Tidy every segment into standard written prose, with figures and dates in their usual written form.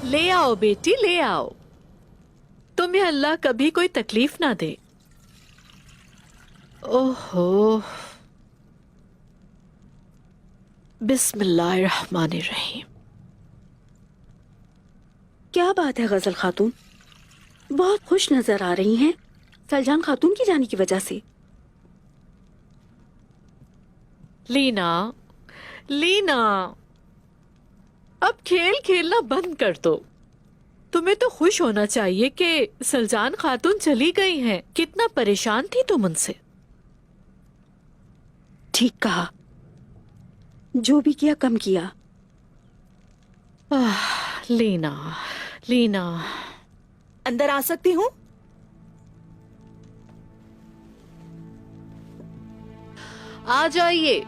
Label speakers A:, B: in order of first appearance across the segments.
A: ले आओ बेटी, ले आओ। तुम्हें अल्लाह कभी कोई तकलीफ ना दे। ओहो, बिस्मिल्लाहिर्रहमानिर्रहीम।
B: क्या बात है गजल खातून, बहुत खुश नजर आ रही हैं सलजान खातून की जाने की वजह से।
A: लीना, लीना, अब खेल खेलना बंद कर दो। तुम्हें तो खुश होना चाहिए कि सलजान खातून चली गई हैं। कितना परेशान थी तुम उनसे।
B: ठीक कहा, जो भी किया कम किया।
A: लीना, लीना,
C: अंदर आ सकती हूँ?
A: आ जाइए।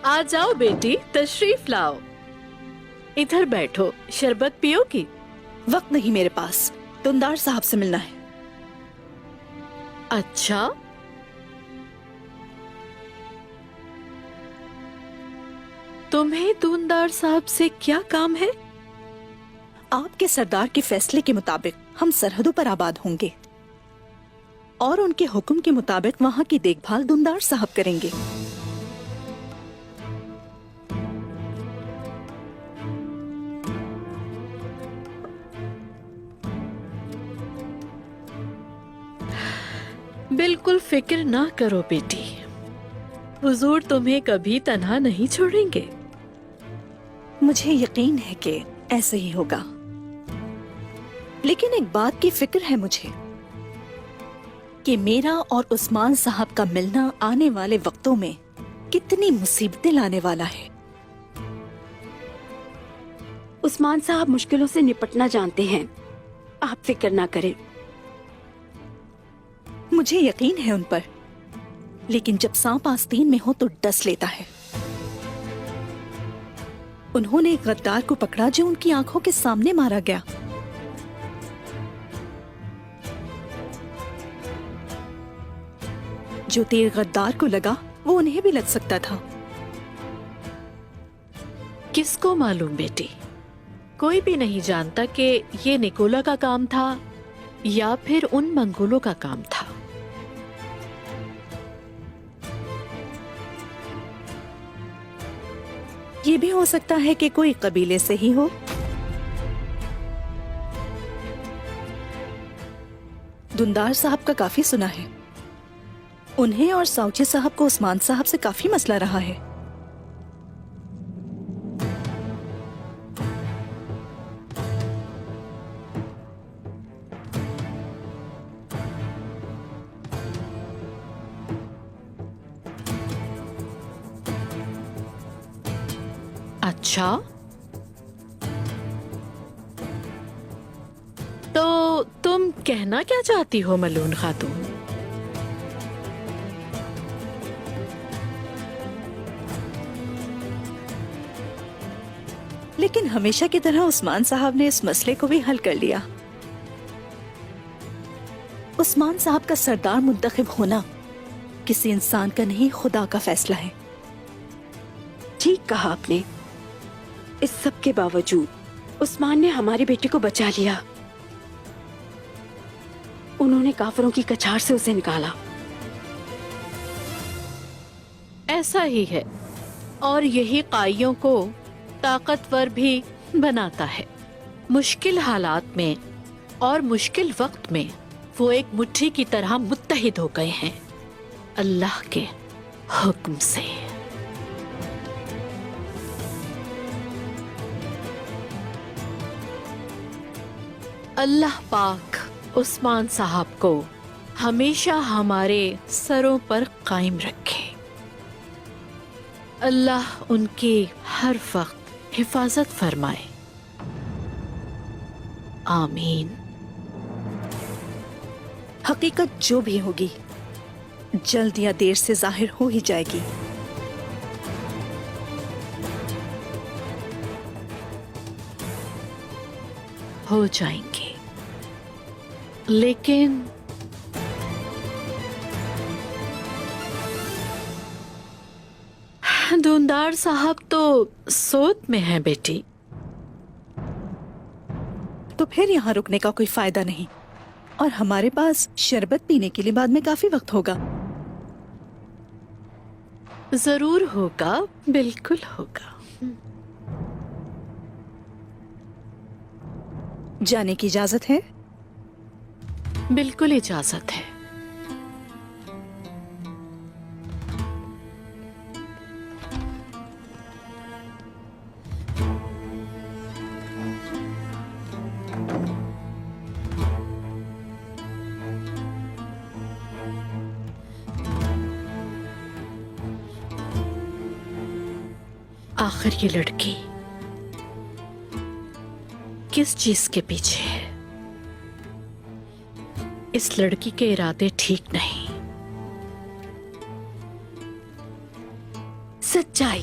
A: आ जाओ बेटी, तशरीफ लाओ। इधर बैठो, शरबत पियोगी?
C: वक्त नहीं मेरे पास, दुंदार साहब से मिलना है।
A: अच्छा, तुम्हें दूनदार साहब से क्या काम है?
C: आपके सरदार के फैसले के मुताबिक हम सरहदों पर आबाद होंगे और उनके हुक्म के मुताबिक वहाँ की देखभाल दुंदार साहब करेंगे।
A: बिल्कुल फिक्र ना करो बेटी, हुजूर तुम्हें कभी तन्हा नहीं छोड़ेंगे।
C: मुझे यकीन है कि ऐसे ही होगा, लेकिन एक बात की फिक्र है मुझे कि मेरा और उस्मान साहब का मिलना आने वाले वक्तों में कितनी मुसीबतें लाने वाला है।
B: उस्मान साहब मुश्किलों से निपटना जानते हैं, आप फिक्र ना करें।
C: मुझे यकीन है उन पर, लेकिन जब सांप आस्तीन में हो तो डस लेता है। उन्होंने एक गद्दार को पकड़ा जो उनकी आंखों के सामने मारा गया। जो तीर गद्दार को लगा वो उन्हें भी लग सकता था।
A: किसको मालूम बेटी, कोई भी नहीं जानता कि ये निकोला का काम था या फिर उन मंगोलों का काम था।
C: ये भी हो सकता है कि कोई कबीले से ही हो। दुंदार साहब का काफी सुना है। उन्हें और साउचे साहब को उस्मान साहब से काफी मसला रहा है।
A: अच्छा, तो तुम कहना क्या चाहती हो मलून खातून?
C: लेकिन हमेशा की तरह उस्मान साहब ने इस मसले को भी हल कर लिया। उस्मान साहब का सरदार मुंतखब होना किसी इंसान का नहीं, खुदा का फैसला है।
B: ठीक कहा आपने। इस सब के बावजूद उस्मान ने हमारी बेटी को बचा लिया। उन्होंने काफिरों की कछार से उसे निकाला।
A: ऐसा ही है, और यही काइयों को ताकतवर भी बनाता है। मुश्किल हालात में और मुश्किल वक्त में वो एक मुट्ठी की तरह मुत्तहिद हो गए हैं अल्लाह के हुक्म से। अल्लाह पाक उस्मान साहब को हमेशा हमारे सरों पर कायम रखे। अल्लाह उनकी हर वक्त हिफाजत फरमाए। आमीन।
C: हकीकत जो भी होगी जल्द या देर से जाहिर हो ही जाएगी।
A: हो जाएंगे, लेकिन धुंधार साहब तो सोच में है बेटी।
C: तो फिर यहाँ रुकने का कोई फायदा नहीं, और हमारे पास शरबत पीने के लिए बाद में काफी वक्त होगा।
A: जरूर होगा, बिल्कुल होगा।
C: जाने की इजाजत है?
A: बिल्कुल इजाजत है। आखिर ये लड़की किस चीज के पीछे है? इस लड़की के इरादे ठीक नहीं।
B: सच्चाई